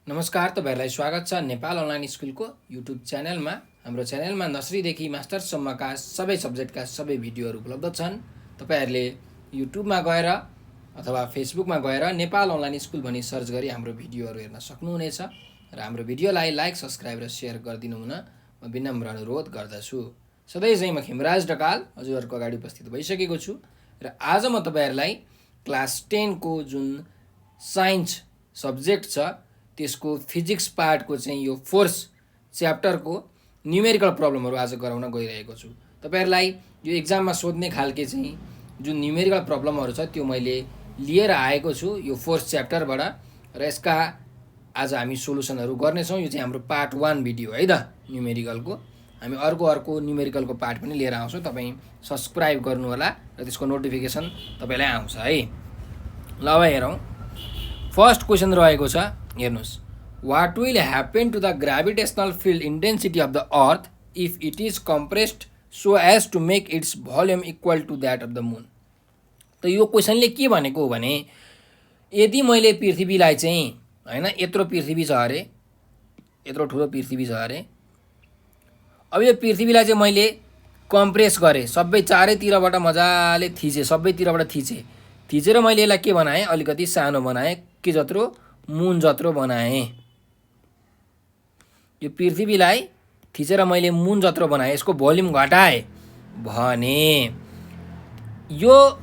नमस्कार, तपाईहरुलाई स्वागत छ नेपाल अनलाइन स्कुलको युट्युब च्यानलमा। हाम्रो च्यानलमा नर्सरीदेखि मास्टरसम्मका सबै सब्जेक्टका सबै भिडियोहरू उपलब्ध छन्। तपाईहरुले युट्युबमा गएर अथवा फेसबुकमा गएर नेपाल अनलाइन स्कुल भनी सर्च गरी हाम्रो भिडियोहरू हेर्न सक्नुहुनेछ र हाम्रो भिडियोलाई लाइक, सब्स्क्राइब र शेयर गरिदिनु हुन म विनम्र अनुरोध गर्दछु। सधैँ चाहिँ म खिमराज ढकाल हजुरहरुको अगाडि उपस्थित भइसकेको छु र आज म तपाईहरुलाई क्लास 10 को जुन साइन्स सब्जेक्ट छ त्यसको फिजिक्स पार्टको चाहिँ यो फोर्स च्याप्टरको न्युमेरिकल प्रब्लमहरू आज गराउन गइरहेको छु। तपाईहरुलाई यो एक्जाममा सोध्ने खालके चाहिँ जुन न्युमेरिकल प्रब्लमहरू छ त्यो मैले लिएर आएको छु यो फोर्स च्याप्टरबाट र यसका आज हामी सोलुसनहरू गर्नेछौँ। यो चाहिँ हाम्रो पार्ट 1 भिडियो है त न्युमेरिकलको। हामी अर्को न्युमेरिकलको पार्ट पनि लिएर आउँछौँ। तपाईँ सब्स्क्राइब गर्नु होला र त्यसको नोटिफिकेसन तपाईलाई आउँछ है। ल अब हेरौँ। फर्स्ट क्वेसन रहेको छ, हेर्नुस्। What will happen to the gravitational field intensity of the earth if it is compressed so as to make its volume equal to that of the moon? त यो क्वेसनले के भनेको हो भने यदि मैले पृथ्वीलाई चाहिँ हैन यत्रो पृथ्वी छ अरे, यत्रो ठुलो पृथ्वी छ अरे, अब यो पृथ्वीलाई चाहिँ मैले कम्प्रेस गरे, सबै चारैतिरबाट मजाले थिचे, सबैतिरबाट थिचेर मैले यसलाई के बनाएँ, अलिकति सानो बनाएँ, के जत्रो, मुन जत्रो बनाएँ। यो पृथ्वीलाई थिचेर मैले मुन जत्रो बनाएँ, यसको भोल्युम घटाएँ भने यो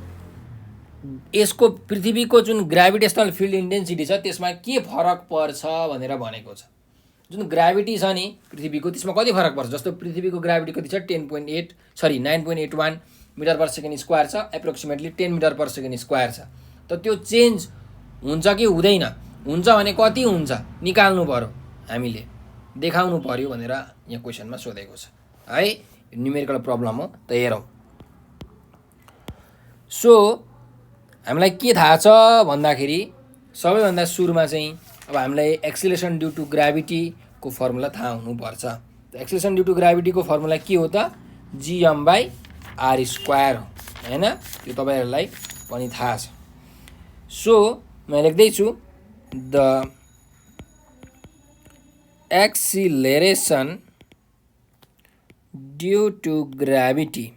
यसको पृथ्वीको जुन ग्राभिटेसनल फिल्ड इन्टेन्सिटी छ त्यसमा के फरक पर्छ भनेर भनेको छ। जुन ग्राभिटी छ नि पृथ्वीको त्यसमा कति फरक पर्छ। जस्तो पृथ्वीको ग्राभिटी कति छ, 9.81 मिटर पर सेकेन्ड स्क्वायर छ, approximately 10 metre per second square छ। त त्यो चेन्ज हुन्छ कि हुँदैन, हुन्छ भने कति हुन्छ निकाल्नु पर्यो, हामीले देखाउनु पर्यो भनेर यहाँ क्वेसनमा सोधेको छ है। न्युमेरिकल प्रब्लम हो। त हेरौँ। सो हामीलाई के थाहा छ भन्दाखेरि सबैभन्दा सुरुमा चाहिँ अब हामीलाई एक्सिलेरेसन ड्यू टु ग्राभिटीको फर्मुला थाहा हुनुपर्छ। त एक्सिलेरेसन ड्यू टु ग्राभिटीको फर्मुला के हो त, gm/r² हो हैन। त्यो तपाईहरुलाई पनि थाहा छ। सो म लेख्दैछु the acceleration due to gravity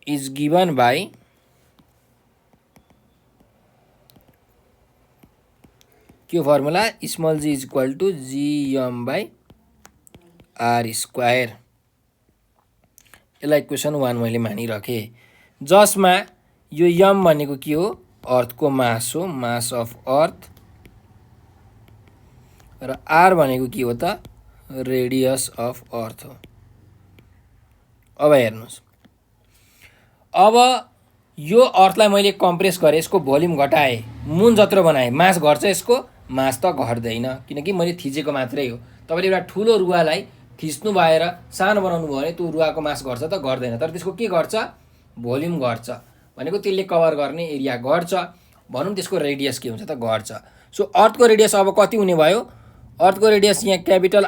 is given by के formula, small g is equal to gm/r²। यसलाई क्वेसन 1 मैले मानिराखेँ, जसमा यो m भनेको के हो, अर्थको मास हो, मास अफ अर्थ, र r भनेको के हो त, रेडियस अफ अर्थ हो। अब हेर्नुस्, अब यो अर्थलाई मैले कम्प्रेस गरेँ, यसको भोल्युम घटाएँ, मुन जत्रो बनाएँ, मास घट्छ, यसको मास त घट्दैन किनकि मैले थिचेको मात्रै हो। तपाईले एउटा ठुलो रुवालाई थिच्नु भएर सानो बनाउनु भयो भने त्यो रुवाको मास घट्छ त, घट्दैन, तर त्यसको के घट्छ, भोल्युम घट्छ भनेको त्यसले कभर गर्ने एरिया घट्छ, भनौँ त्यसको रेडियस के हुन्छ त, घट्छ। सो अर्थको रेडियस अब कति हुने भयो, अर्थको रेडियस यहाँ क्यापिटल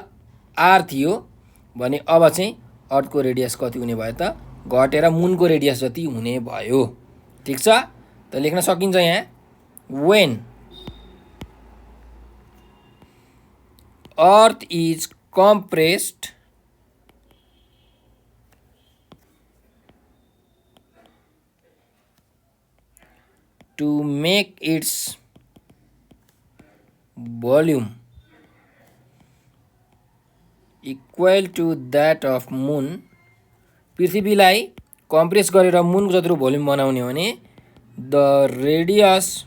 आर थियो भने अब चाहिँ अर्थको रेडियस कति हुने भयो त, घटेर मुनको रेडियस जति हुने भयो। ठीक छ, त लेख्न सकिन्छ यहाँ, when earth is compressed to make its volume equal to that of moon, पृथ्वीलाई कम्प्रेस गरेर मुनको जत्रो भोल्युम बनाउने हो भने the radius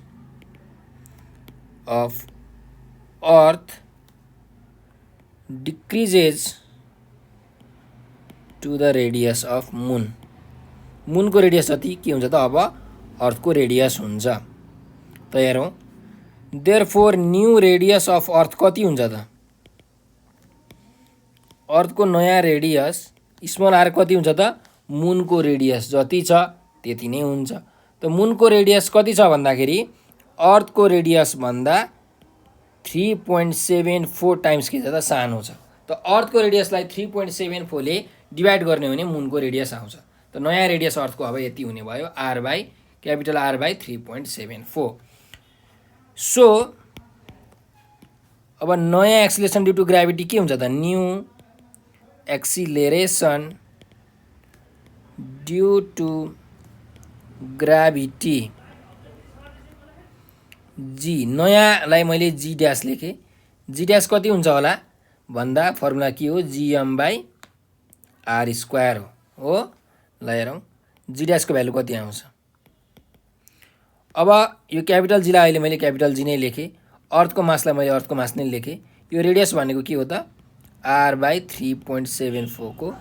of earth decreases to the radius of moon. मुनको रेडियस जति के हुन्छ त, अब अर्थको रेडियस हुन्छ। त हेरौँ, देयरफोर न्यू रेडियस अफ अर्थ कति हुन्छ त, अर्थको नयाँ रेडियस स्मल आर कति हुन्छ त, मुनको रेडियस जति छ त्यति नै हुन्छ। त मुनको रेडियस कति छ भन्दाखेरि अर्थको रेडियस भन्दा 3.74 टाइम्स के छ त, सानो छ। त अर्थको रेडियसलाई 3.74 ले डिभाइड गर्ने हो भने मुनको रेडियस आउँछ। त नयाँ रेडियस अर्थको अब यति हुने भयो क्यापिटल आर बाई 3.74। सो अब नयाँ एक्सिलेरेसन ड्यू टु ग्राभिटी के हुन्छ त new acceleration due to gravity G, नयाँलाई मैले जी ड्यास लेखेँ। जी ड्यास कति हुन्छ होला भन्दा फर्मुला के हो जिएम बाई आर स्क्वायर हो। ल हेरौँ जी ड्यासको भ्यालु कति आउँछ। अब यो क्यापिटल जीलाई अहिले मैले क्यापिटल जी नै लेखेँ, अर्थको मासलाई मैले अर्थको मास नै लेखेँ। यो रेडियस भनेको के हो त आर बाई 3.74 को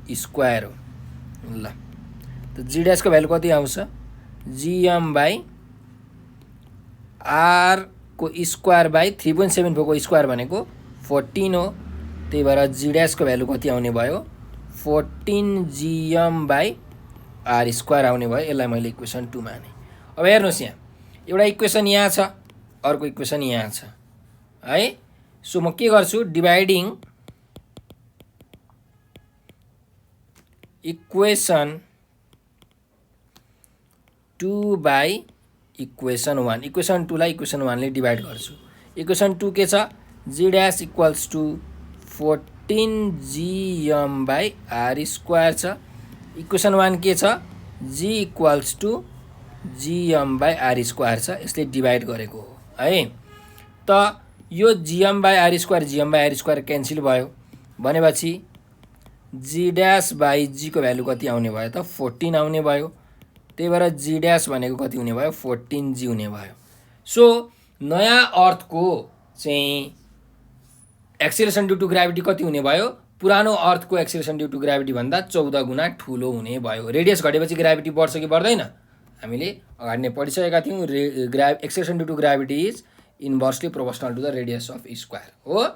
स्क्वायर हो। ल त जी ड्यासको भ्यालु कति आउँछ जिएम बाई आर को स्क्वायर बाई 3.74 को स्क्वायर भनेको 14 हो। त्यही भएर जी ड्यासको भ्यालु कति आउने भयो 14 जिएम बाई आर स्क्वायर आउने भयो। यसलाई मैले इक्वेसन 2 माने। अब हेर्नुहोस् यहाँ एउटा इक्वेसन यहाँ छ, अर्को इक्वेसन यहाँ छ है। सो म के गर्छु dividing equation 2 by equation 1। Equation 2 लाई इक्वेसन 1 ले डिभाइड गर्छु। इक्वेसन 2 के छ G dash equals to 14 GM by R square छ। इक्वेसन 1 के छ G equals to GM by R square छ। यसले डिभाइड गरेको हो है। त यो GM by R square cancel भयो भनेपछि जी ड्यास बाई जी को भ्यालु कति आउने भयो त 14 आउने भयो। त्यही भएर जी ड्यास भनेको कति हुने भयो 14 जी हुने भयो। सो नयाँ अर्थको चाहिँ एक्सिलेरेसन ड्यू टु ग्राभिटी कति हुने भयो पुरानो अर्थको एक्सिलेरेसन ड्यू टु ग्राभिटी भन्दा 14 गुणा ठुलो हुने भयो। रेडियस घटेपछि ग्राभिटी बढ्छ कि बढ्दैन हामीले अगाडि नै पढिसकेका थियौँ। Acceleration due to gravity is inversely proportional to the radius of square हो।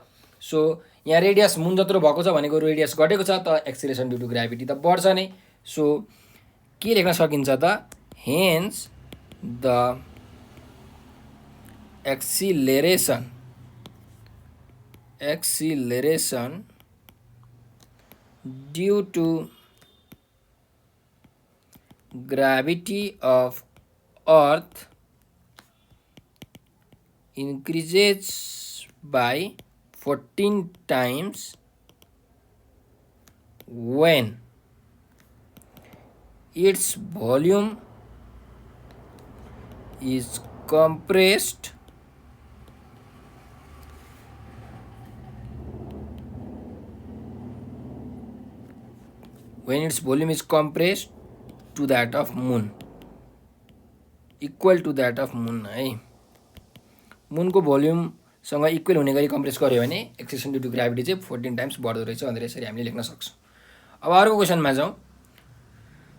सो यहाँ रेडियस मुन जत्रो भएको छ भनेको रेडियस घटेको छ त एक्सिलेरेसन ड्यू टु ग्राभिटी त बढ्छ नै। सो के लेख्न सकिन्छ त hence the acceleration due to gravity of earth increases by 14 times when its volume is compressed to that of moon, equal to that of moon है। मुनको भोल्युमसँग इक्वल हुने गरी कम्प्रेस गर्यो भने एक्सिलेरेसन ड्यू टु ग्राभिटी चाहिँ 14 times बढ्दो रहेछ भनेर यसरी हामीले लेख्न सक्छौँ। अब अर्को क्वेसनमा जाउँ।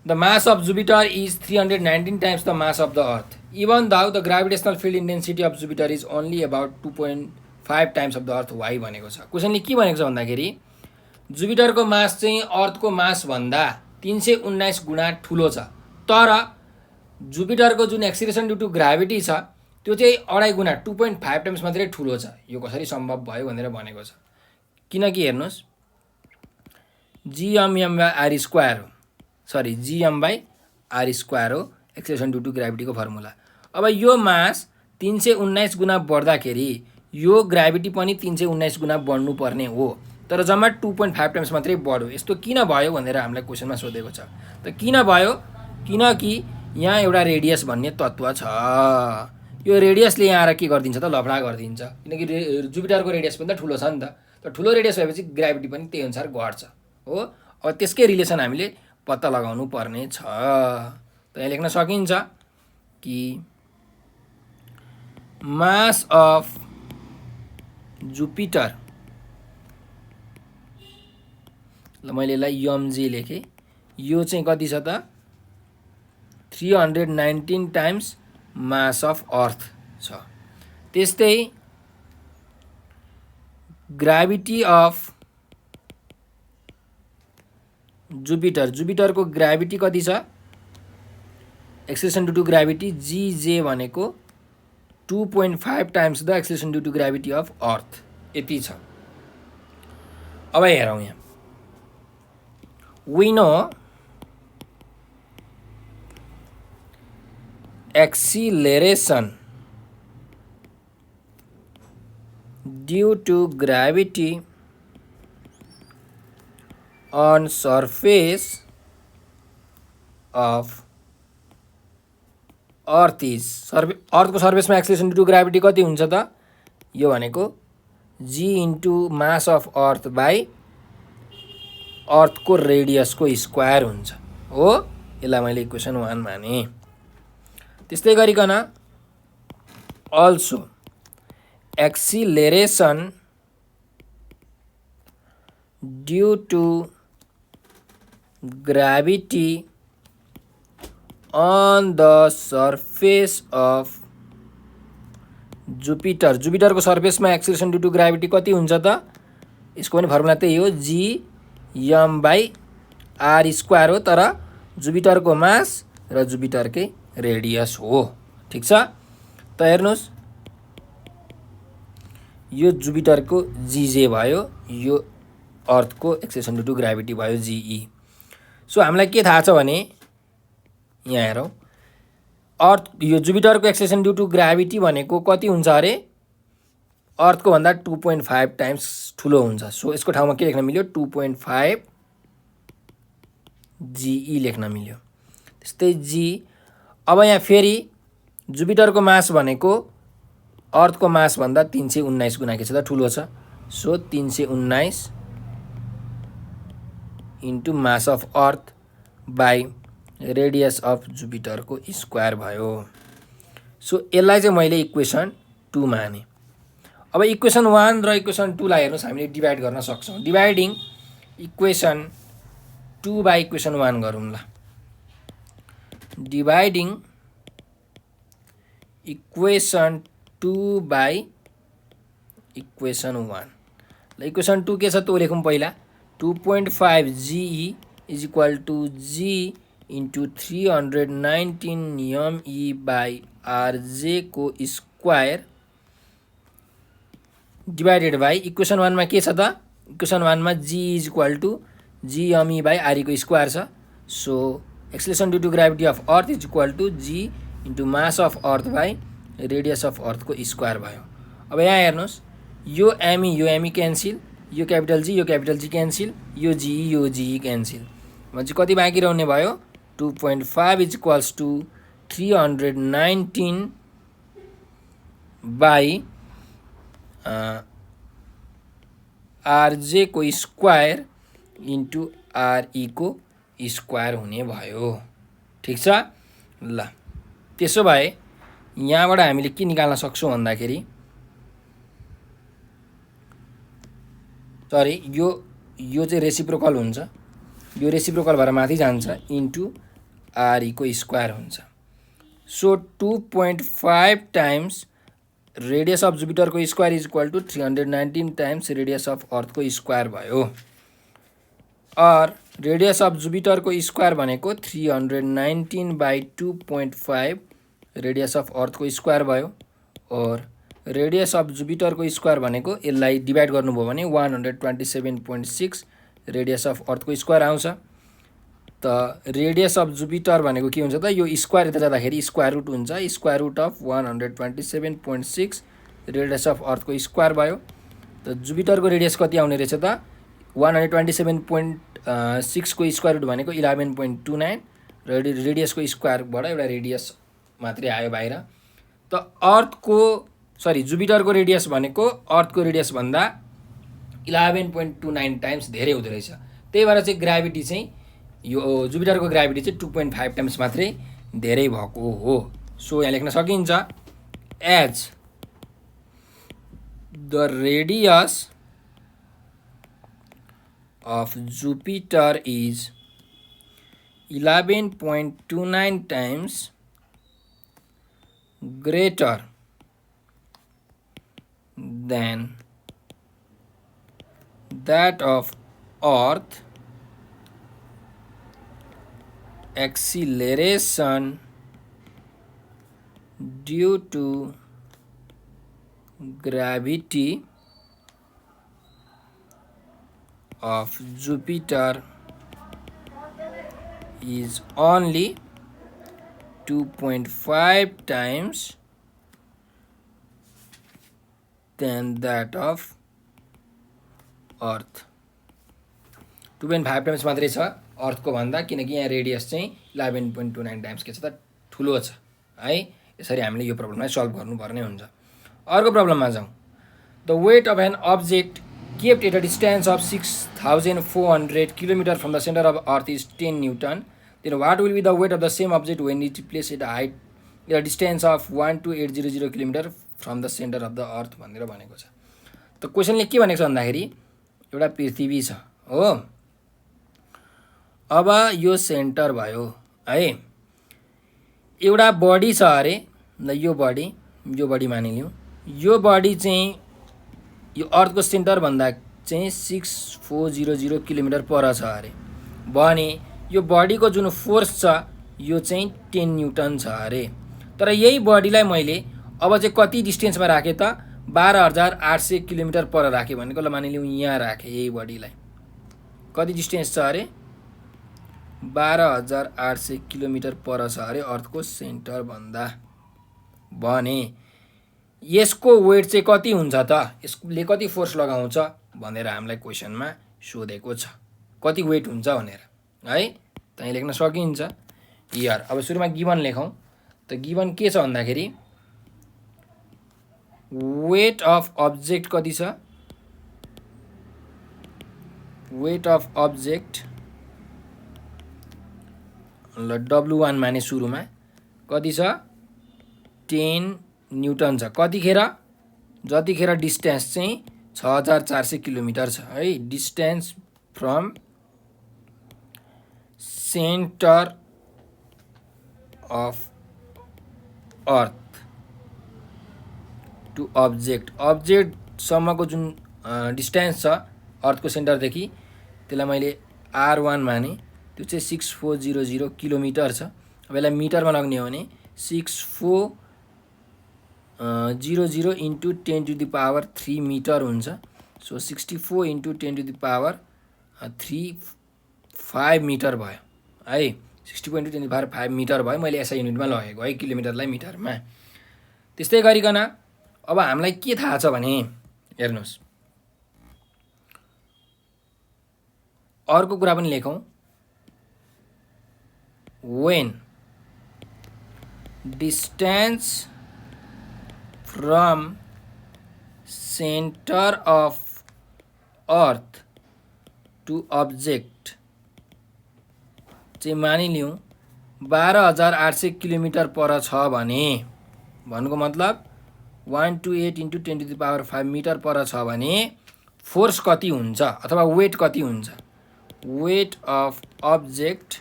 The mass of Jupiter is 319 times the mass of the earth even though the gravitational field intensity of Jupiter is only about 2.5 times of the earth why भनेको छ। क्वेसनले के भनेको छ भन्दाखेरि जुपिटरको मास चाहिँ अर्थको मास भन्दा 319 गुणा ठुलो छ, तर जुपिटरको जुन एक्सिलेरेसन ड्यू टु ग्राभिटी छ त्यो चाहिँ 2.5 गुणा 2.5 टाइम्स मात्रै ठुलो छ। यो कसरी सम्भव भयो भनेर भनेको छ। किनकि हेर्नुहोस् जिएम बाई आर स्क्वायर हो, sorry GM by R square हो एक्सिलेरेसन ड्यू टु ग्राभिटीको फर्मुला। अब यो मास 319 गुणा बढ्दाखेरि यो ग्राभिटी पनि 319 गुणा बढ्नुपर्ने हो, तर जम्मा 2.5 टाइम्स मात्रै बढ्यो। यस्तो किन भयो भनेर हामीलाई क्वेसनमा सोधेको छ। त किन भयो किनकि यहाँ एउटा रेडियस भन्ने तत्त्व छ। यो रेडियसले यहाँ आएर के गरिदिन्छ त लफडा गरिदिन्छ, किनकि जुपिटरको रेडियस पनि त ठुलो छ नि त। त ठुलो रेडियस भएपछि ग्राभिटी पनि त्यही अनुसार घट्छ हो। अब त्यसकै रिलेसन हामीले पत्ता लगाउनु पर्ने छ। त यहाँ लेख्न सकिन्छ कि मास अफ जुपिटर, ल मैले यसलाई एमजी लेखेँ, यो चाहिँ कति छ त 319 टाइम्स मास अफ अर्थ छ। त्यस्तै ग्राभिटी अफ जुपिटरको ग्राभिटी कति छ acceleration due to gravity GJ भनेको 2.5 times the acceleration due to gravity of earth यति छ। अब हेरौँ यहाँ we know acceleration due to gravity on surface of earth is अर्थको सर्फेसमा एक्सेलेरेसन ड्यू टु ग्राभिटी कति हुन्छ त? यो भनेको G into mass of earth by अर्थको रेडियसको स्क्वायर हुन्छ हो। यसलाई मैले इक्वेसन 1 माने। त्यस्तै गरिकन also acceleration due to gravity on the surface of Jupiter. जुपिटरको सर्फेसमा एक्सिलेरेसन ड्यू टु ग्राभिटी कति हुन्छ त? यसको पनि फर्मुला त्यही हो, G M by R square हो, तर जुपिटरको मास र जुपिटरकै रेडियस हो। ठिक छ त? हेर्नुहोस्, यो जुपिटरको जीजे भयो, यो अर्थको एक्सिलेरेसन ड्यू टु ग्राभिटी भयो जीई। सो हामीलाई के थाहा छ भने यहाँ हेरौँ, अर्थ यो जुपिटरको एक्सेलेरेसन ड्यू टु ग्राभिटी भनेको कति हुन्छ अरे? अर्थको भन्दा 2.5 टाइम्स ठुलो हुन्छ। सो यसको ठाउँमा के लेख्न मिल्यो? 2.5 जीई लेख्न मिल्यो। त्यस्तै जी। अब यहाँ फेरि जुपिटरको मास भनेको अर्थको मास भन्दा 319 गुणा के छ त? ठुलो छ। So 319 into mass of earth by radius of जुपिटरको स्क्वायर भयो। सो यसलाई चाहिँ मैले इक्वेसन 2 माने। अब इक्वेसन 1 र इक्वेसन 2 लाई हेर्नुहोस्, हामीले डिभाइड गर्न सक्छौँ। डिभाइडिङ इक्वेसन 2 बाई इक्वेसन 1 गरौँ ल। Dividing equation 2 by equation 1। ल इक्वेसन 2 के छ त्यो लेखौँ पहिला। 2.5 GE is equal to G into 319 ME by RJ को स्क्वायर डिभाइडेड बाई इक्वेसन 1 मा के छ त? इक्वेसन 1 मा G is equal to G ME by RE को स्क्वायर छ। So acceleration due to gravity of earth is equal to G into mass of earth by radius of अर्थको square भयो। अब यहाँ हेर्नुहोस्, यो एमई क्यान्सिल, यो क्यापिटल जी क्यान्सिल, यो जीई क्यान्सिल। भनेपछि कति बाँकी रहने भयो? 2.5 is equals to 319 by RJ को स्क्वायर इन्टु आरई को स्क्वायर हुने भयो। ठिक छ ल। त्यसो भए यहाँबाट हामीले के निकाल्न सक्छौँ भन्दाखेरि, सरी यो चाहिँ रेसिप्रोकल हुन्छ, यो रेसिप्रोकल भएर माथि जान्छ, इन्टु आरई को स्क्वायर हुन्छ। सो 2.5 टाइम्स रेडियस अफ जुपिटरको square is equal to 319 times radius of अर्थको स्क्वायर भयो। और रेडियस अफ जुपिटरको स्क्वायर भनेको 319 बाई 2.5 रेडियस अफ अर्थको स्क्वायर भयो। और रेडियस अफ जुपिटरको स्क्वायर भनेको यसलाई डिभाइड गर्नुभयो भने 127.6 रेडियस अफ अर्थको स्क्वायर आउँछ। त रेडियस अफ जुपिटर भनेको के हुन्छ त? यो स्क्वायर यता जाँदाखेरि स्क्वायर रुट हुन्छ, square root of 127.6 radius of अर्थको स्क्वायर भयो। त जुपिटरको रेडियस कति आउने रहेछ त? 127.6 को स्क्वायर रुट भनेको 11.29 र रेडियसको स्क्वायरबाट एउटा रेडियस मात्रै आयो बाहिर। त जुपिटरको रेडियस भनेको अर्थको रेडियस भन्दा 11.29 टाइम्स धेरै हुँदो रहेछ। त्यही भएर चाहिँ ग्राभिटी चाहिँ यो जुपिटरको ग्राभिटी चाहिँ 2.5 टाइम्स मात्रै धेरै भएको हो। सो यहाँ लेख्न सकिन्छ, as the radius of Jupiter is 11.29 times greater than that of Earth, acceleration due to gravity of Jupiter is only 2.5 times than that of earth. 2.5 times मात्रै छ अर्थको भन्दा, किनकि यहाँ रेडियस चाहिँ 11.29 टाइम्स के छ त ठुलो छ है. यसरी हामीले यो प्रब्लमलाई सल्भ गर्नुपर्ने हुन्छ. अर्को प्रब्लममा जाउँ. The weight of an object kept at a distance of 6,400 km from the center of Earth is 10 Newton. Then what will be the weight of the same object when it is placed at a height at a distance of 12800 km from the center of the Earth भनेर भनेको छ. त क्वेसनले के भनेको छ भन्दाखेरि एउटा पृथ्वी छ हो. अब यो सेन्टर भयो है. एउटा बडी छ अरे. यो बडी मानिलिउँ. यो बडी चाहिँ यो अर्थको सेन्टर भन्दा चाहिँ 6400 किलोमिटर पर छ अरे. भने यो बडीको जुन फोर्स छ यो चाहिँ 10 न्युटन छ अरे. तर यही बडीलाई मैले अब चाहिँ कति डिस्टेन्समा राखेँ त 12800 किलोमिटर पर राखेँ भनेको. ल मानिलिउँ यहाँ राखेँ यही बडीलाई. कति डिस्टेन्स छ अरे 12800 किलोमिटर पर छ अरे अर्थको सेन्टर भन्दा. भने यसको वेट चाहिँ कति हुन्छ त, यसले कति फोर्स लगाउँछ भनेर हामीलाई क्वेसनमा सोधेको छ. कति वेट हुन्छ भनेर है. त्यही लेख्न सकिन्छ हियर. अब सुरुमा गिभन लेखौँ. त गिभन के छ भन्दाखेरि वेट अफ अब्जेक्ट कति छ. वेट अफ अब्जेक्ट ल W1 माने सुरुमा कति छ 10 न्युटन छ. कतिखेर जतिखेर डिस्टेन्स चाहिँ 6400 किलोमिटर छ है. Distance from centre of earth to object. अब्जेक्टसम्मको जुन डिस्टेन्स छ अर्थको सेन्टरदेखि त्यसलाई मैले R1 माने. त्यो चाहिँ 6400 किलोमिटर छ. अब यसलाई मिटरमा लग्ने हो भने 6400 into 10 to the power 3 metre हुन्छ. So 64 into 10 to the power 5 metre भयो है. 64 into 10 to the power 5 metre भयो. मैले एसआई युनिटमा लगेको है, किलोमिटरलाई मिटरमा. त्यस्तै गरिकन अब हामीलाई के थाहा छ भने हेर्नुहोस् अर्को कुरा पनि लेखौँ. when distance from center of earth to object चाहिँ मानिलिउँ 12800 किलोमिटर पर छ भने भन्नुको मतलब 128 into 10 to the power 5 metre पर छ भने फोर्स कति हुन्छ अथवा वेट कति हुन्छ. वेट अफ अब्जेक्ट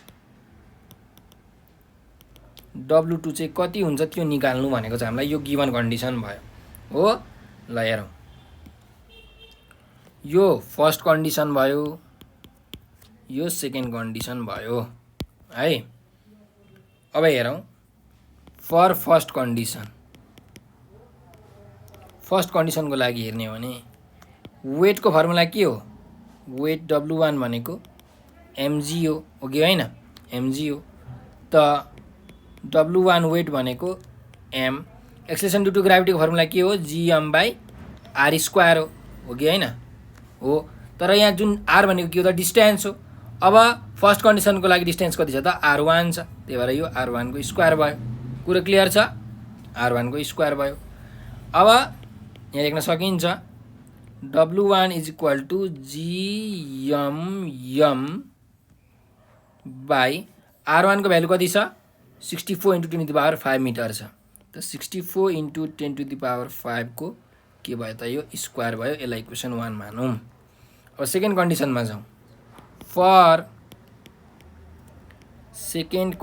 W2 चाहिँ कति हुन्छ त्यो निकाल्नु भनेको छ हामीलाई. यो गिभन कन्डिसन भयो हो. ल हेरौँ. यो फर्स्ट कन्डिसन भयो, यो सेकेन्ड कन्डिसन भयो है. अब हेरौँ फर फर्स्ट कन्डिसन. फर्स्ट कन्डिसनको लागि हेर्ने हो भने वेटको फर्मुला के हो. वेट W1 भनेको mg हो कि होइन. mg हो. त W1 वेट भनेको m. एक्सेलेरेसन ड्यु टु ग्राभिटीको फर्मुला के हो gm/r² हो कि होइन हो. तर यहाँ जुन r भनेको के हो त डिस्टेन्स हो. अब फर्स्ट कन्डिसनको लागि डिस्टेन्स कति छ त r1 छ. त्यही भएर यो r1 को स्क्वायर भयो. कुरा क्लियर छ. r1 को स्क्वायर भयो. अब यहाँ लेख्न सकिन्छ W1 is equal to gm/r1 को भ्यालु कति छ 64 into 10 to the power 5 metre छ. त 64 इन्टु 10 टु द पावर 5 को के भयो त यो स्क्वायर भयो. यसलाई इक्वेसन 1 मानौँ. अब सेकेन्ड कन्डिसनमा जाउँ. फर सेकेन्ड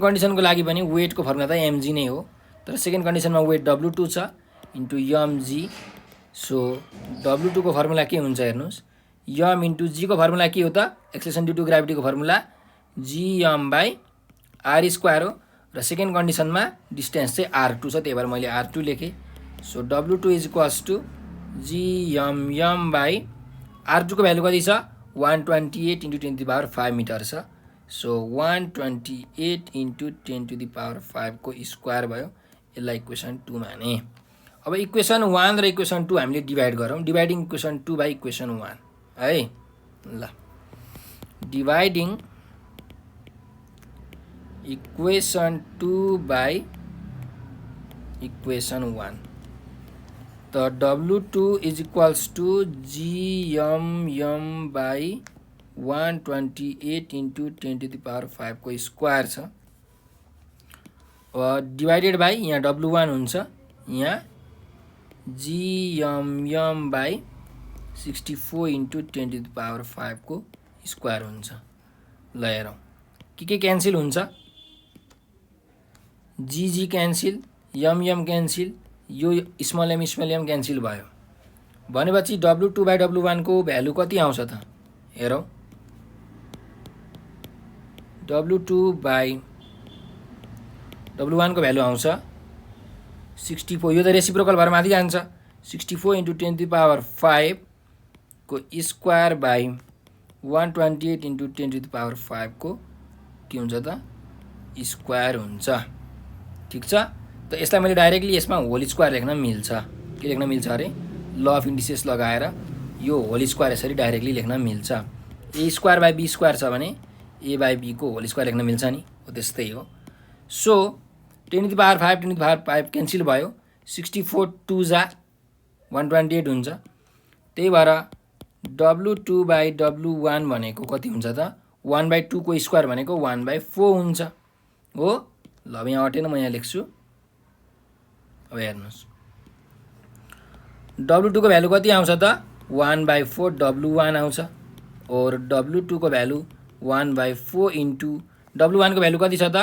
कन्डिसनको लागि पनि वेटको फर्मुला त mg नै हो. तर सेकेन्ड कन्डिसनमा वेट W2 छ इन्टु mg. सो W2 को फर्मुला के हुन्छ हेर्नुहोस्. m इन्टु g को फर्मुला के हो त एक्सेलेरेसन ड्यु टु ग्राभिटीको फर्मुला gm/r² हो. र सेकेन्ड कन्डिसनमा डिस्टेन्स चाहिँ r2 छ. त्यही भएर मैले r2 लेखेँ. So W2 is equals to gm/r2 को भ्यालु कति छ 128 into 10 to the power 5 metre छ. सो 128 × 10⁵ को स्क्वायर भयो। यसलाई इक्वेसन 2 माने। अब इक्वेसन 1 र इक्वेसन 2 हामीले डिभाइड गरौँ। डिभाइडिङ इक्वेसन 2 बाई इक्वेसन 1 है। ल डिभाइडिङ इक्वेसन 2 बाई इक्वेसन 1 त W2 is equals to GMM by 128 × 10⁵ को स्क्वायर छ। डिभाइडेड बाई यहाँ W1 हुन्छ, यहाँ GMM बाई 64 × 10⁵ को स्क्वायर हुन्छ। ल हेरौँ के क्यान्सिल हुन्छ, जी क्यान्सिल, यम क्यान्सिल, यो स्मल एम क्यान्सिल भयो भनेपछि W2 बाई W1 को भ्यालु कति आउँछ त हेरौँ। W2 बाई W1 को भ्यालु आउँछ 64। यो त रेसिप्रोकल भएर माथि जान्छ। 64 × 10⁵ को स्क्वायर बाई 128 × 10⁵ को के हुन्छ त स्क्वायर हुन्छ। ठिक छ। त यसलाई मैले डाइरेक्टली यसमा होल स्क्वायर लेख्न मिल्छ। के लेख्न मिल्छ अरे, ल अफ इन्डिसेस लगाएर यो होल स्क्वायर यसरी डाइरेक्टली लेख्न मिल्छ। ए स्क्वायर बाई बी स्क्वायर छ भने ए बाई बी को होल स्क्वायर लेख्न मिल्छ नि, हो त्यस्तै हो। सो 10⁵ क्यान्सिल भयो। 64 2 जा 128 हुन्छ। त्यही भएर W2 बाई W1 भनेको कति हुन्छ त 1/2 को स्क्वायर भनेको 1/4 हुन्छ हो। ल अब यहाँ अटेन, म यहाँ लेख्छु। अब हेर्नुहोस् W2 को भ्यालु कति आउँछ त 1/4 W1 आउँछ। और W2 को भ्यालु 1/4 × W1 को भ्यालु कति छ त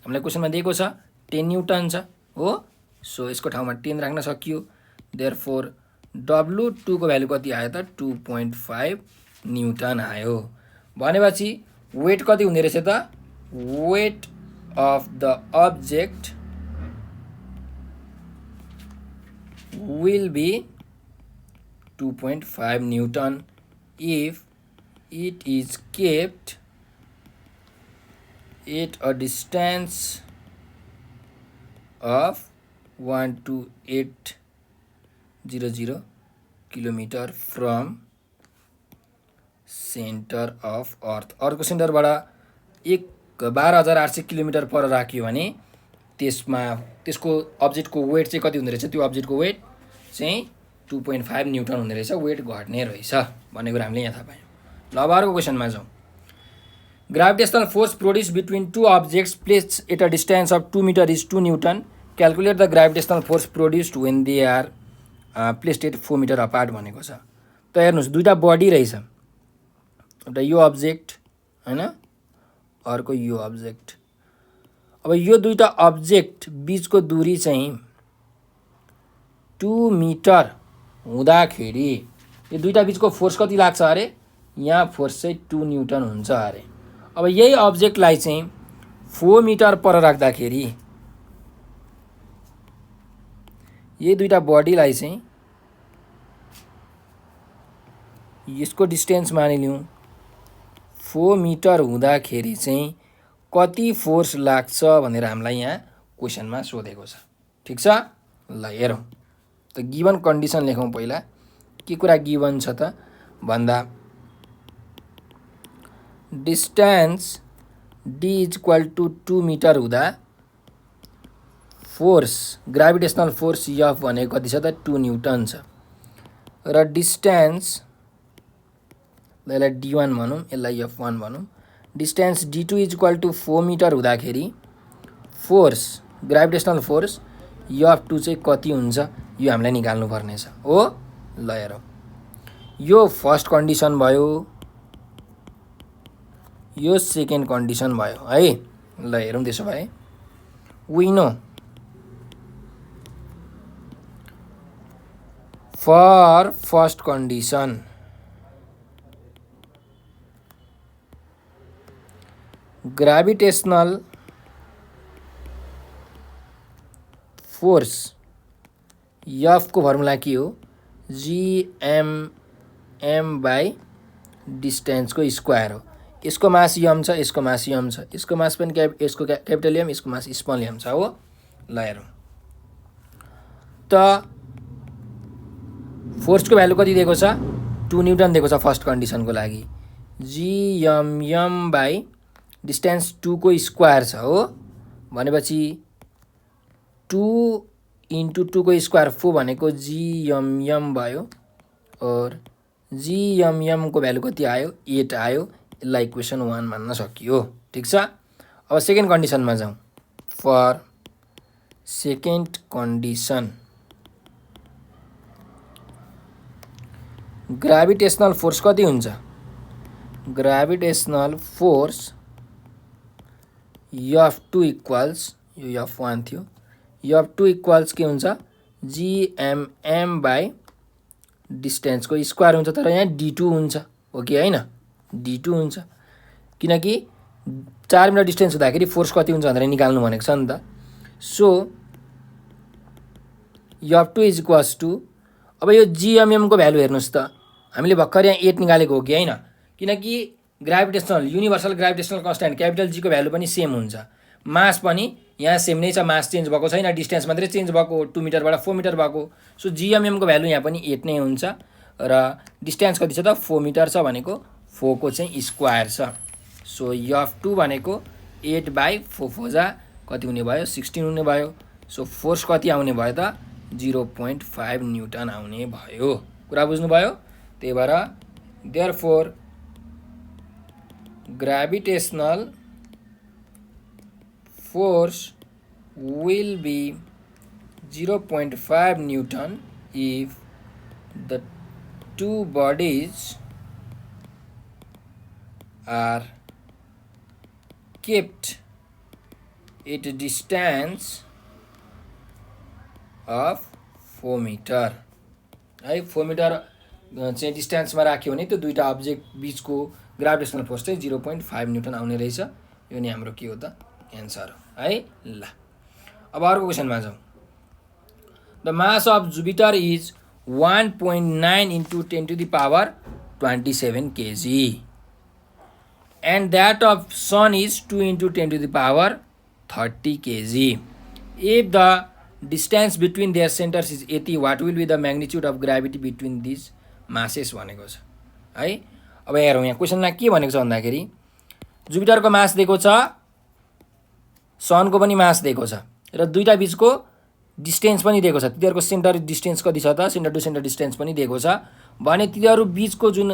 हामीलाई क्वेसनमा दिएको छ 10 न्युटन छ हो। सो यसको ठाउँमा 10 राख्न सकियो। देयरफोर W2 को भ्यालु कति आयो त 2.5 न्युटन आयो। भनेपछि वेट कति हुने रहेछ त, weight of the object will be 2.5 Newton if it is kept at a distance of 12800 kilometre from centre of अर्थ। अर्थको सेन्टरबाट 12,800 किलोमिटर पर राख्यो भने त्यसमा त्यसको अब्जेक्टको वेट चाहिँ कति हुने रहेछ, त्यो अब्जेक्टको वेट चाहिँ 2.5 न्युटन हुने रहेछ। वेट घट्ने रहेछ भन्ने कुरा हामीले यहाँ थाहा पायौँ। ल अब अर्को क्वेसनमा जाउँ। Gravitational force produce between two objects placed at a distance of 2 metre is 2 newton. Calculate the gravitational force produced when they are placed at 4 metre apart भनेको छ। त हेर्नुहोस् दुईवटा बडी रहेछ, एउटा यो अब्जेक्ट हैन, अर्को यो अब्जेक्ट। अब यो दुईवटा अब्जेक्ट बीचको दूरी चाहिँ 2 मिटर हुँदाखेरि यो दुईवटा बीचको फोर्स कति लाग्छ अरे, यहाँ फोर्स चाहिँ 2 न्युटन हुन्छ अरे। अब यही अब्जेक्टलाई चाहिँ 4 मिटर पर राख्दाखेरि यही दुईवटा बडीलाई चाहिँ यसको डिस्टेन्स मानिलिउँ 4 मिटर हुँदाखेरि चाहिँ कति फोर्स लाग्छ भनेर हामीलाई यहाँ क्वेसनमा सोधेको छ। ठिक छ। ल हेरौँ त गिवन कन्डिसन लेखौँ। पहिला के कुरा गिवन छ त भन्दा distance d is equal to 2 metre हुँदा फोर्स ग्राभिटेसनल फोर्स F भनेको कति छ त 2 न्युटन छ। र डिस्टेन्स यसलाई d1 भनौँ, यसलाई F1 भनौँ। Distance d2 is equal to 4 metre हुँदाखेरि फोर्स ग्राभिटेसनल फोर्स F2 चाहिँ कति हुन्छ यो हामीलाई निकाल्नु पर्ने छ हो। ल हेरौँ, यो फर्स्ट कन्डिसन भयो, यो सेकेन्ड कन्डिसन भयो है। ल हेरौँ त्यसो भए we know for first condition gravitational force F को फर्मुला के हो, GMM बाई डिस्टेन्स को स्क्वायर हो। यसको मास यम छ, यसको मास यम छ, यसको मास पनि यसको क्यापिटल यम, यसको मास स्मल यम छ हो। ल हेरौँ त फोर्सको भ्यालु कति दिएको छ 2 न्युटन दिएको छ फर्स्ट कन्डिसनको लागि। GM बाई डिस्टेन्स 2 को स्क्वायर छ हो, भनेपछि 2 इन्टु 2 को स्क्वायर 4 भनेको GM भयो। और GM को भ्यालु कति आयो 8 आयो। यसलाई इक्वेसन 1 मान्न सकियो। ठिक छ। अब सेकेन्ड कन्डिसनमा जाउँ। For second condition gravitational force कति हुन्छ? ग्राभिटेसनल फोर्स F2 इक्वल्स, यो F1 थियो, F2 इक्वल्स के हुन्छ GMM बाई डिस्टेन्सको स्क्वायर हुन्छ। तर यहाँ D2 हुन्छ हो कि होइन? D2 हुन्छ, किनकि 4 मिटर डिस्टेन्स हुँदाखेरि फोर्स कति हुन्छ भनेर निकाल्नु भनेको छ नि त। So F2 is equals to, अब यो GMM को भ्यालु हेर्नुहोस् त, हामीले भर्खर यहाँ 8 निकालेको हो कि होइन? किनकि gravitational universal gravitational constant capital G को भ्यालु पनि सेम हुन्छ, मास पनि यहाँ सेम नै छ, मास चेन्ज भएको छैन, डिस्टेन्स मात्रै चेन्ज भएको 2 मिटरबाट 4 मिटर भएको। सो GMM को भ्यालु यहाँ पनि 8 नै हुन्छ र डिस्टेन्स कति छ त 4 मिटर छ भनेको 4 को चाहिँ स्क्वायर छ। सो F2 भनेको 8 बाई 4 फोजा कति हुने भयो 16 हुने भयो। सो फोर्स कति आउने भयो त 0.5 न्युटन आउने भयो। कुरा बुझ्नुभयो? त्यही भएर therefore gravitational force will be 0.5 Newton if the two bodies are kept at a distance of 4 meter। है 4 मिटर चाहिँ डिस्टेन्समा राख्यो भने त्यो दुईटा अब्जेक्ट बिचको ग्राभिटेसनल फोर्स चाहिँ 0.5 न्युटन आउने रहेछ। यो नि हाम्रो के हो त एन्सर हो है। ल अब अर्को क्वेसनमा जाउँ। The mass of Jupiter is 1.9 into 10 to the power 27 kg and that of sun is 2 into 10 to the power 30 kg. If the distance between their centers is 80, what will be the magnitude of gravity between these masses भनेको छ है। अब हेरौँ यहाँ क्वेसनमा के भनेको छ भन्दाखेरि जुपिटरको मास दिएको छ, सनको पनि मास दिएको छ र दुईटा बिचको डिस्टेन्स पनि दिएको छ। तिनीहरूको सेन्टर डिस्टेन्स कति छ त सेन्टर टु सेन्टर डिस्टेन्स पनि दिएको छ भने तिनीहरू बिचको जुन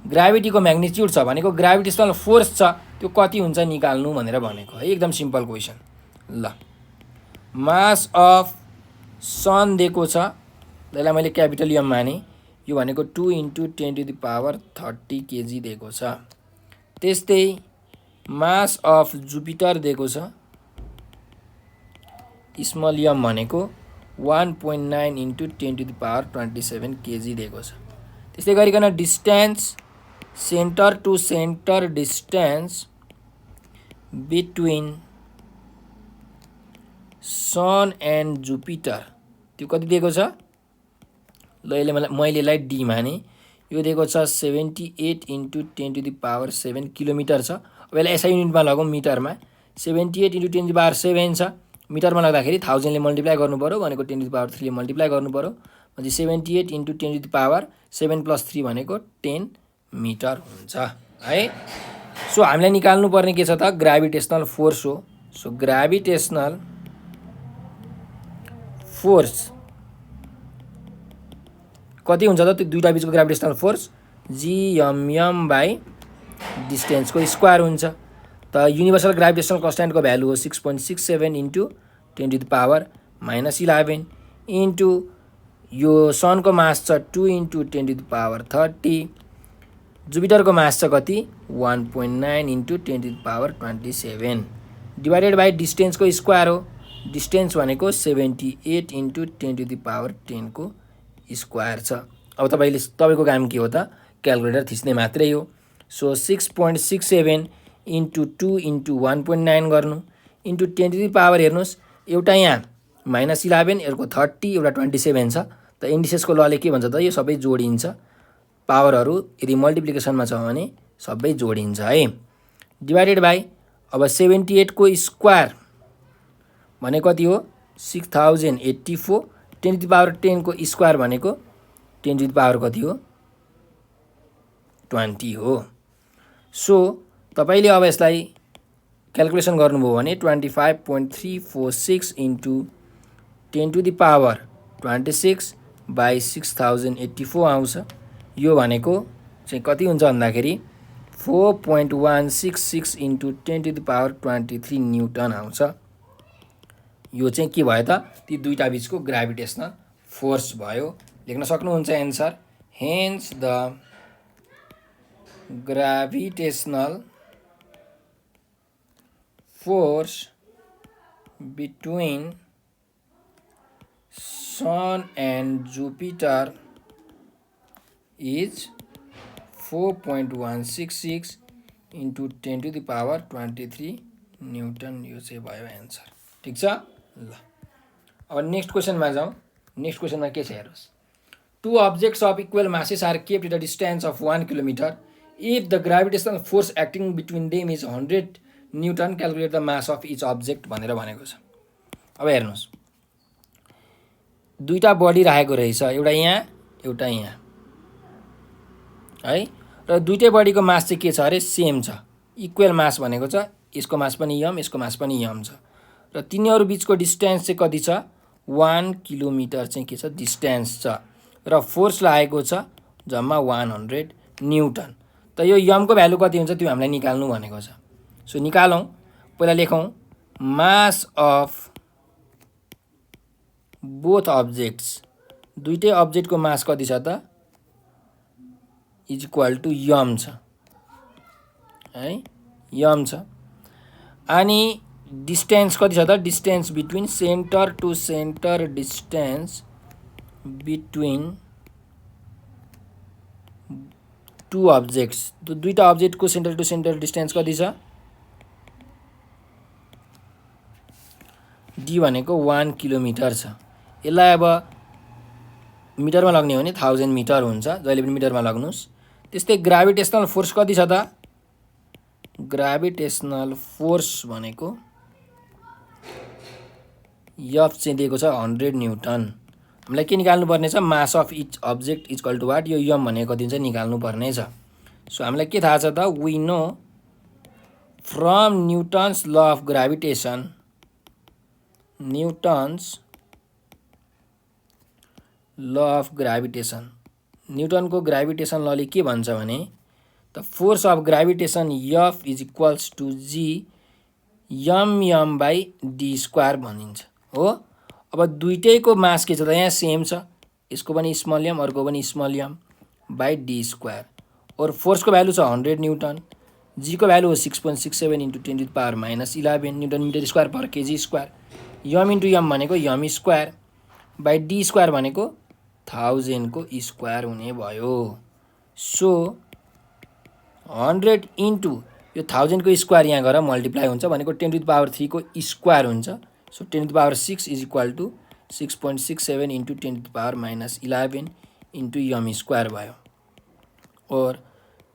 ग्राभिटीको म्याग्निट्युड छ भनेको ग्राभिटेसनल फोर्स छ त्यो कति हुन्छ निकाल्नु भनेर भनेको है। एकदम सिम्पल क्वेसन। ल मास अफ सन दिएको छ, त्यसलाई मैले क्यापिटल एम माने, यो भनेको 2 into 10 to the power 30 kg दिएको छ। त्यस्तै मास अफ जुपिटर दिएको छ, स्मल एम भनेको 1.9 into 10 to the power 27 kg दिएको छ। त्यस्तै गरिकन distance centre to centre distance between Sun and Jupiter त्यो कति दिएको छ? ल मैले यसलाई डी माने, यो दिएको छ 78 into 10 to the power 7 kilometre छ। अब यसलाई एसआई युनिटमा लगौँ मिटरमा, 78 इन्टु 10 टु द पावर 7 छ, मिटरमा लाग्दाखेरि 1000 ले मल्टिप्लाई गर्नु पर्यो भनेको 10 टु द पावर 3 ले मल्टिप्लाई गर्नु पर्यो भने 78 into 10 to the power 7 plus 3 भनेको 10 मिटर हुन्छ है। सो हामीलाई निकाल्नु पर्ने के छ त ग्राभिटेसनल फोर्स हो। सो ग्राभिटेसनल फोर्स कति हुन्छ त त्यो दुईटा बिचको ग्राभिटेसनल फोर्स GMM बाई डिस्टेन्सको स्क्वायर हुन्छ। त युनिभर्सल ग्राभिटेसनल कन्स्ट्यान्टको भ्यालु हो 6.67 into 10 to the power -11 into यो सनको मास छ 2 इन्टु 10 टु द पावर 30, जुपिटरको मास छ कति 1.9 into 10 to the power 27 divided by डिस्टेन्सको स्क्वायर हो। डिस्टेन्स भनेको 78 इन्टु 10 टु द पावर 10 को स्क्वायर छ। अब तपाईँको काम के हो त क्यालकुलेटर थिच्ने मात्रै हो। सो 6.67 इन्टु 2 इन्टु 1.9 गर्नु इन्टु 10 टु द पावर हेर्नुहोस्, एउटा यहाँ -11 यसको 30 एउटा 27 छ। त इन्डिसेसको लले के भन्छ त यो सबै जोडिन्छ, पावरहरू यदि मल्टिप्लिकेसनमा छ भने सबै जोडिन्छ है। डिभाइडेड बाई अब 78 को स्क्वायर भने कति हो 6084, 10 को स्क्वायर भनेको 10 कति हो 20 हो। सो तपाईले अब यसलाई क्याल्कुलेसन गर्नुभयो भने 25.346 इन्टु 10 बाई 6084 आउँछ। यो भनेको चाहिँ कति हुन्छ भन्दाखेरि 4.166 इन्टु 10⁻23 न्युटन आउँछ। यो चाहिँ के भयो त ती दुईटा बीचको ग्राभिटेसनल फोर्स भयो। लेख्न सक्नुहुन्छ answer hence the gravitational force between Sun and Jupiter is 4.166 into 10⁻23 newton. यो चाहिँ भयो एन्सर। ठीक छ ल। अब नेक्स्ट क्वेसनमा जाउँ। नेक्स्ट क्वेसनमा के छ हेर्नुस्। Two objects of equal masses are kept at a distance of 1 kilometre if the gravitational force acting between them is 100 newton calculate the mass of each object भनेर भनेको छ। अब हेर्नुहोस् दुईटा बडी राखेको रहेछ, एउटा यहाँ एउटा यहाँ है, र दुईटै बडीको मास चाहिँ के छ अरे सेम छ, इक्वल मास भनेको छ। यसको मास पनि यम, यसको मास पनि यम छ, र तिनीहरू बीचको डिस्टेन्स चाहिँ कति छ 1 किलोमिटर चाहिँ के छ डिस्टेन्स छ, र फोर्स लागेको छ जम्मा 100 न्युटन। त यो यमको भ्यालु कति हुन्छ त्यो हामीलाई निकाल्नु भनेको छ। सो निकालौँ। पहिला लेखौँ मास अफ बोथ अब्जेक्ट्स, दुईटै अब्जेक्टको मास कति छ त इज इक्वल टु यम छ है, यम छ। अनि डिस्टेन्स कति छ त distance between centre to centre, distance between two objects, दुईटा अब्जेक्टको सेन्टर टु सेन्टर डिस्टेन्स कति छ डी भनेको 1 किलोमिटर छ। यसलाई अब मिटरमा लग्ने हो भने 1000 मिटर हुन्छ, जहिले पनि मिटरमा लग्नुस्। त्यस्तै ग्राभिटेसनल फोर्स कति छ त ग्राभिटेसनल फोर्स भनेको एफ चाहिँ दिएको छ 100 न्युटन। हामीलाई के निकाल्नु पर्ने छ mass of each object is equal to what, यो यम भनेको कति हुन्छ निकाल्नु पर्ने छ। सो हामीलाई के थाहा छ त we know from Newton's law of gravitation, Newton's law of gravitation, न्युटनको ग्राभिटेसन लले के भन्छ भने the force of gravitation F is equals to G M by D square भनिन्छ हो। अब दुईटैको मास के छ त यहाँ सेम छ, यसको पनि स्मल एम अर्को पनि small M by D square, और फोर्सको भ्यालु छ 100 न्युटन, जी को भ्यालु हो 6.67 into 10⁻11 newton metre square per KG square, यम इन्टु यम भनेको यम स्क्वायर बाई डी स्क्वायर भनेको 1000 को स्क्वायर हुने भयो। सो 100 इन्टु यो 1000 को स्क्वायर यहाँ गएर मल्टिप्लाई हुन्छ भनेको 10⁻3 को स्क्वायर हुन्छ। So 10⁻6 is equal to 6.67 into 10⁻11 into M square भयो, और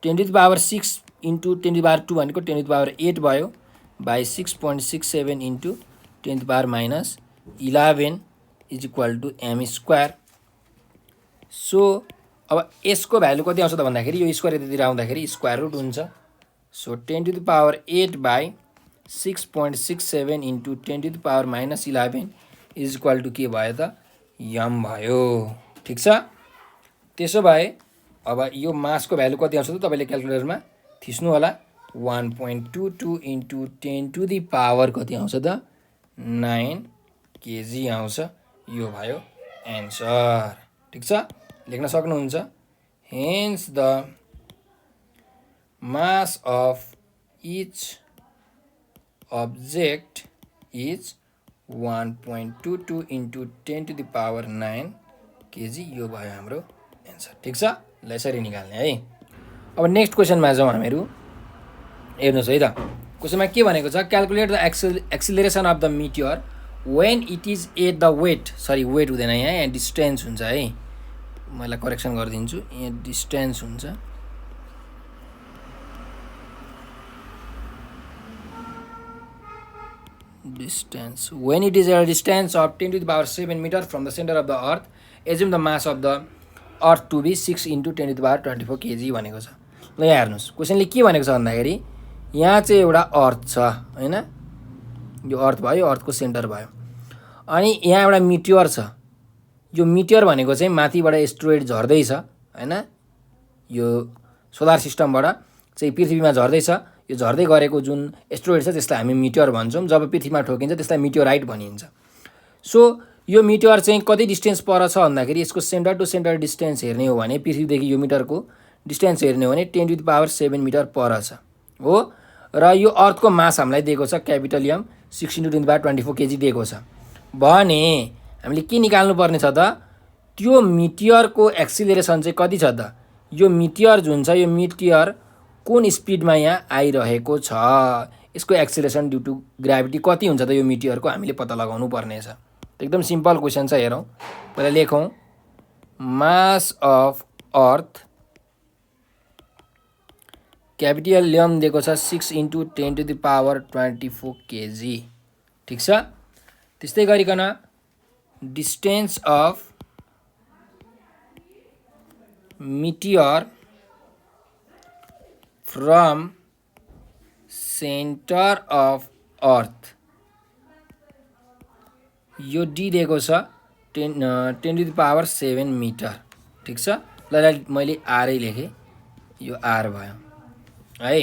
10⁻6 इन्टु 10⁻2 भनेको 10⁻8 भयो by 6.67 into 10⁻11 is equal to M square. So अब यसको भ्यालु कति आउँछ त भन्दाखेरि यो स्क्वायर यतातिर आउँदाखेरि स्क्वायर रुट हुन्छ। So 10⁻8 by 6.67 into 10⁻11 is equal to के भयो त यम भयो। ठिक छ। त्यसो भए अब यो मासको भ्यालु कति आउँछ त तपाईले क्याल्कुलेटरमा थिच्नु होला 1.22 इन्टु 10⁻ कति आउँछ त 9 केजी आउँछ। यो भयो एन्सर। ठिक छ, लेख्न सक्नुहुन्छ hence the mass of each object is 1.22 into 10⁻9 KG. यो भयो हाम्रो एन्सर। ठिक छ, ल यसरी निकाल्ने है। अब नेक्स्ट क्वेसनमा जाउँ हामीहरू। हेर्नुहोस् है त क्वेसनमा के भनेको छ calculate the acceleration of the meteor when it is at the weight, sorry weight हुँदैन यहाँ डिस्टेन्स हुन्छ है, मैले करेक्सन गरिदिन्छु, यहाँ डिस्टेन्स हुन्छ distance. When it is at a distance of 10 to the power 7 meter from the center of the earth, assume the mass of the earth to be 6 into 10 to the power 24 kg भनेको छ। ल यहाँ हेर्नुहोस् क्वेसनले के भनेको छ भन्दाखेरि यहाँ चाहिँ एउटा अर्थ छ हैन, यो अर्थ भयो, अर्थको सेन्टर भयो, अनि यहाँ एउटा मिटियर छ। यो मिटियर भनेको चाहिँ माथिबाट एस्टेरोइड झर्दैछ हैन, यो सोलर सिस्टमबाट चाहिँ पृथ्वीमा झर्दैछ। यो झर्दै गरेको जुन एस्टेरोइड छ त्यसलाई हामी मिटियर भन्छौँ। जब पृथ्वीमा ठोकिन्छ त्यसलाई मिटियोराइट भनिन्छ। सो यो मिटियर चाहिँ कति डिस्टेन्स पर छ भन्दाखेरि यसको सेन्टर टु सेन्टर डिस्टेन्स हेर्ने हो भने पृथ्वीदेखि यो मिटरको डिस्टेन्स हेर्ने हो भने 10 टु द पावर 7 मिटर पर छ हो। र यो अर्थको मास हामीलाई दिएको छ capital M 6 into 10 to the power 24 kg दिएको छ भने हामीले के निकाल्नु पर्ने छ त, त्यो मिटियरको एक्सिलरेसन चाहिँ कति छ त। यो मिटियर जुन छ यो मिटियर कुन स्पिडमा यहाँ आइरहेको छ, यसको एक्सिलरेसन ड्यु टु ग्राभिटी कति हुन्छ त यो मिटियरको हामीले पत्ता लगाउनु पर्ने छ। एकदम सिम्पल क्वेसन छ, हेरौँ। पहिला लेखौँ mass of earth capital M दिएको छ 6 into 10 to the power 24 kg, ठिक छ। त्यस्तै गरिकन distance of meteor from centre of अर्थ, यो डी दिएको छ 10 to the power 7 मिटर, ठिक छ। ल मैले आरै लेखेँ, यो आर भयो है।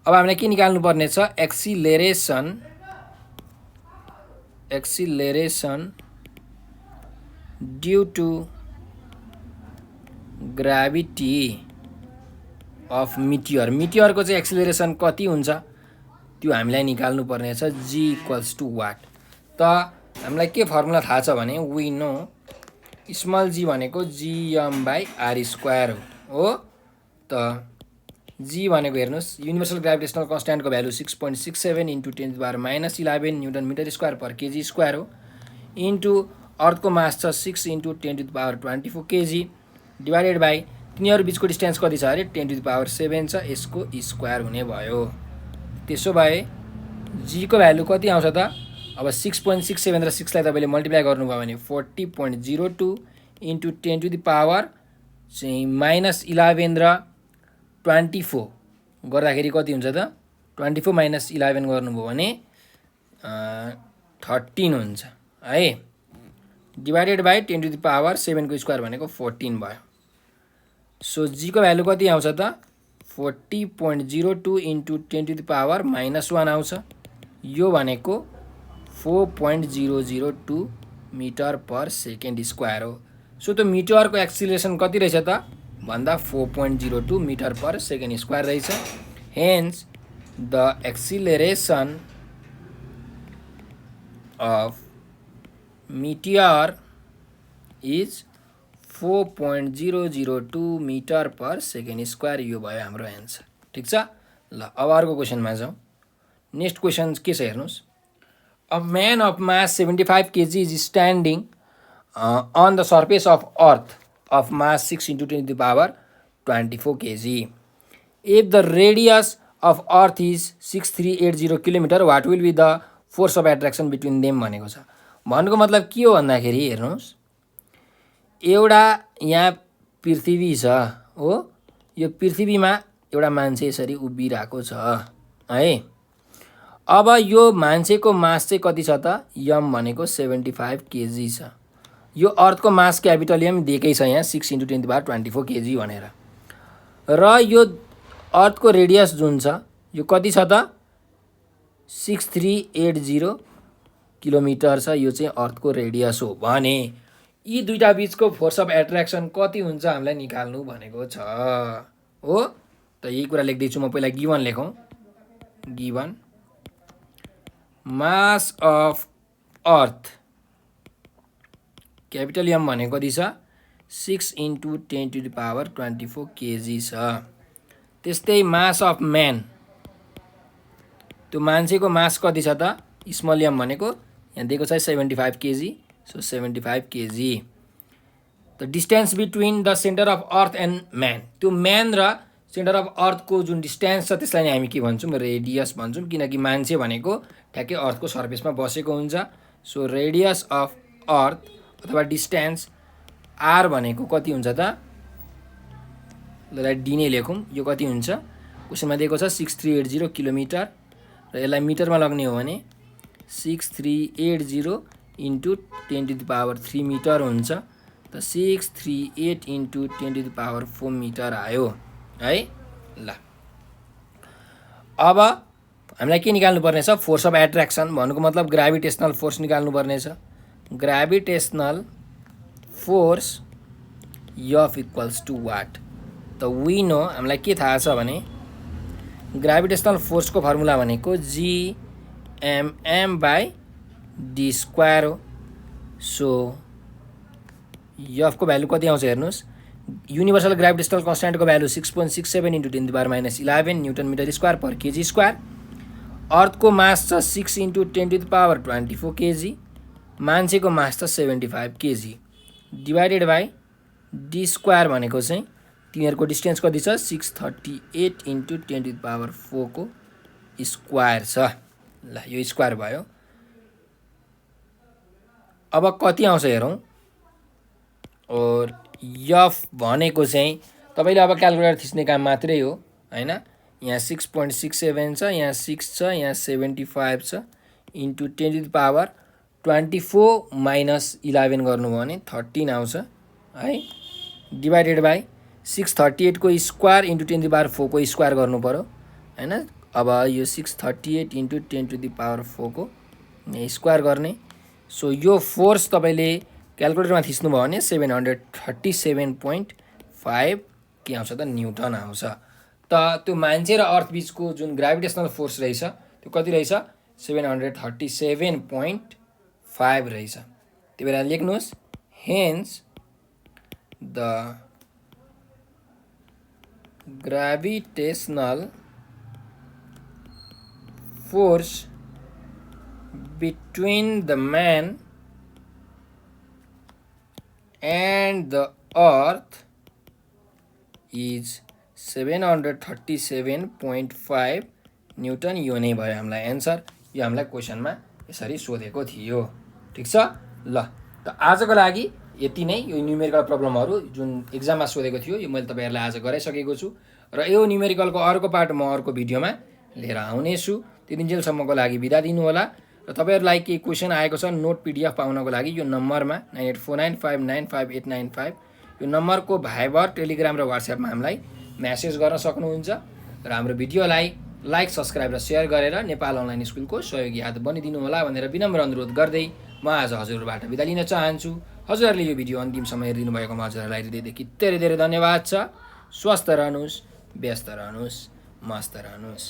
अब हामीलाई के निकाल्नु पर्ने छ, acceleration due to gravity of meteor. मिटियरको चाहिँ एक्सिलरेसन कति हुन्छ त्यो हामीलाई निकाल्नु पर्ने छ, जी इक्वल्स टु वाट। त हामीलाई के फर्मुला थाहा छ भने वी नो स्मल जी भनेको जीएम बाई आर स्क्वायर हो। त जी भनेको हेर्नुहोस् युनिभर्सल ग्राभिटेसनल कन्स्ट्यान्टको value 6.67 into 10 to the power -11 newton metre square per KG square हो, इन्टु अर्थको मास छ 6 into 10 to the power 24 kg divided by तिनीहरू बिचको डिस्टेन्स कति छ अरे 10 to the power 7 छ, यसको स्क्वायर हुने भयो। त्यसो भए जी को भ्यालु कति आउँछ त, अब 6.67 र 6 लाई तपाईँले मल्टिप्लाई गर्नुभयो भने 40.02 into 10 to the power चाहिँ -11 र 24 गर्दाखेरि कति हुन्छ त, 24 - 11 गर्नुभयो भने 13 हुन्छ है, divided by 10 to the power 7 को स्क्वायर भनेको 14 भयो। सो जी को भ्यालु कति आउँछ त 40.02 into 10 to the power -1 आउँछ, यो भनेको 4.002 मिटर पर सेकेन्ड स्क्वायर हो। सो त्यो मिटरको एक्सिलरेसन कति रहेछ त भन्दा 4.02 मिटर पर सेकेन्ड स्क्वायर रहेछ। Hence the acceleration of meteor is 4.002 metre per second square, यो भयो हाम्रो एन्सर, ठिक छ। ल अब अर्को क्वेसनमा जाउँ। नेक्स्ट क्वेसन के छ हेर्नुहोस्। A man of mass 75 kg is standing on the surface of earth of mass 6 into 10 to the power 24 kg. If the radius of earth is 6380 km, what will be the force of attraction between them भनेको छ। भन्नुको मतलब के हो भन्दाखेरि हेर्नुहोस्, एउटा यहाँ पृथ्वी छ हो, यो पृथ्वीमा एउटा मान्छे यसरी उभिरहेको छ है। अब यो मान्छेको मास चाहिँ कति छ त, यम भनेको 75 kg छ। यो अर्थको मास क्यापिटल एम दिएकै छ यहाँ 6 into 10 to the power 24 kg भनेर, र यो अर्थको रेडियस जुन छ यो कति छ त 6380 किलोमिटर छ, यो चाहिँ अर्थको रेडियस हो भने यी दुईटा बिचको फोर्स अफ एट्र्याक्सन कति हुन्छ हामीलाई निकाल्नु भनेको छ हो। त यही कुरा लेख्दैछु म, पहिला गिभन लेखौँ। Given mass of earth capital M भनेको कति छ 6 into 10 to the power 24 kg छ। त्यस्तै मास अफ म्यान, त्यो मान्छेको मास कति छ त स्मल एम भनेको यहाँ दिएको छ 75 kg, so 75 kg। The distance between the centre of earth and man, त्यो म्यान र सेन्टर अफ अर्थको जुन डिस्टेन्स छ त्यसलाई नै हामी के भन्छौँ रेडियस भन्छौँ किनकि मान्छे भनेको ठ्याक्कै अर्थको सर्फेसमा बसेको हुन्छ सो रेडियस अफ अर्थ अथवा डिस्टेन्स आर भनेको कति हुन्छ त ल डी नै लेखौँ यो कति हुन्छ क्वेसनमा दिएको छ 6380 किलोमिटर र यसलाई मिटरमा लग्ने हो भने 6380 इन्टु 10⁻³ मिटर हुन्छ त 638 इन्टु 10⁻⁴ मिटर आयो है ल अब हामीलाई के निकाल्नु पर्ने छ फोर्स अफ एट्र्याक्सन भन्नुको मतलब ग्राभिटेसनल फोर्स निकाल्नु पर्ने छ gravitational force F equals to what त वी नो हामीलाई के थाहा छ भने ग्राभिटेसनल फोर्सको फर्मुला भनेको gmm/d² हो सो F को भ्यालु कति आउँछ हेर्नुहोस् युनिभर्सल ग्राभिटेसनल कन्स्ट्यान्टको value 6.67 into 10⁻11 newton metre square per KG square अर्थको मास छ 6 इन्टु 10⁻24 केजी मान्छेको मास छ 75 KG divided by D square भनेको चाहिँ तिनीहरूको डिस्टेन्स कति छ 638 इन्टु 10⁻⁴ को स्क्वायर छ ल यो स्क्वायर भयो अब कति आउँछ हेरौँ और F भनेको चाहिँ तपाईँले अब क्यालकुलेटर थिच्ने काम मात्रै हो हैन यहाँ 6.67 छ यहाँ 6 छ यहाँ 75 छ इन्टु 10⁻24 माइनस 11 गर्नुभयो भने 13 आउँछ है डिभाइडेड बाई 638 को स्क्वायर इन्टु 10⁻⁴ को स्क्वायर गर्नु पर्यो हैन अब यो 638 इन्टु 10⁻⁴ को स्क्वायर गर्ने सो यो फोर्स तपाईँले क्यालकुलेटरमा थिच्नुभयो भने 737.5 के आउँछ त न्युटन आउँछ त त्यो मान्छे र अर्थ बीचको जुन ग्राभिटेसनल फोर्स रहेछ त्यो कति रहेछ 737.5 रहेछ त्यो बेला लेख्नुहोस् hence the gravitational force between the man and the earth is 737.5 newton यो नै भयो हामीलाई एन्सर यो हामीलाई क्वेसनमा यसरी सोधेको थियो ठीक छ ल त आजको लागि यति नै यो न्युमेरिकल प्रब्लमहरु जुन एक्जाममा सोधेको थियो यो मैले तपाईहरुलाई आज गराइसकेको छु र यो न्युमेरिकलको अर्को पार्ट म अर्को भिडियोमा लिएर आउने छु त्यतिन्जेलसम्मको लागि बिदा दिनु होला र तपाईहरुलाई के क्वेशन आएको छ नोट पीडीएफ पाउनको लागि यो नम्बरमा 9849595895 यो नम्बरको भाइबर टेलिग्राम र व्हाट्सएपमा हामीलाई मेसेज गर्न सक्नुहुन्छ र हाम्रो भिडियोलाई लाइक सब्स्क्राइब र शेयर गरेर नेपाल अनलाइन स्कुलको सहयोगी हात बनिदिनु होला भनेर विनम्र अनुरोध गर्दै म आज हजुरहरुबाट बिदा लिन चाहन्छु हजुरहरुले यो भिडियो अन्तिमसम्म हेरिदिनु भएकोमा हजुरहरुलाई हृदयदेखि धेरै धेरै धन्यवाद छ स्वस्थ रहनुस् व्यस्त रहनुस् मस्त रहनुस्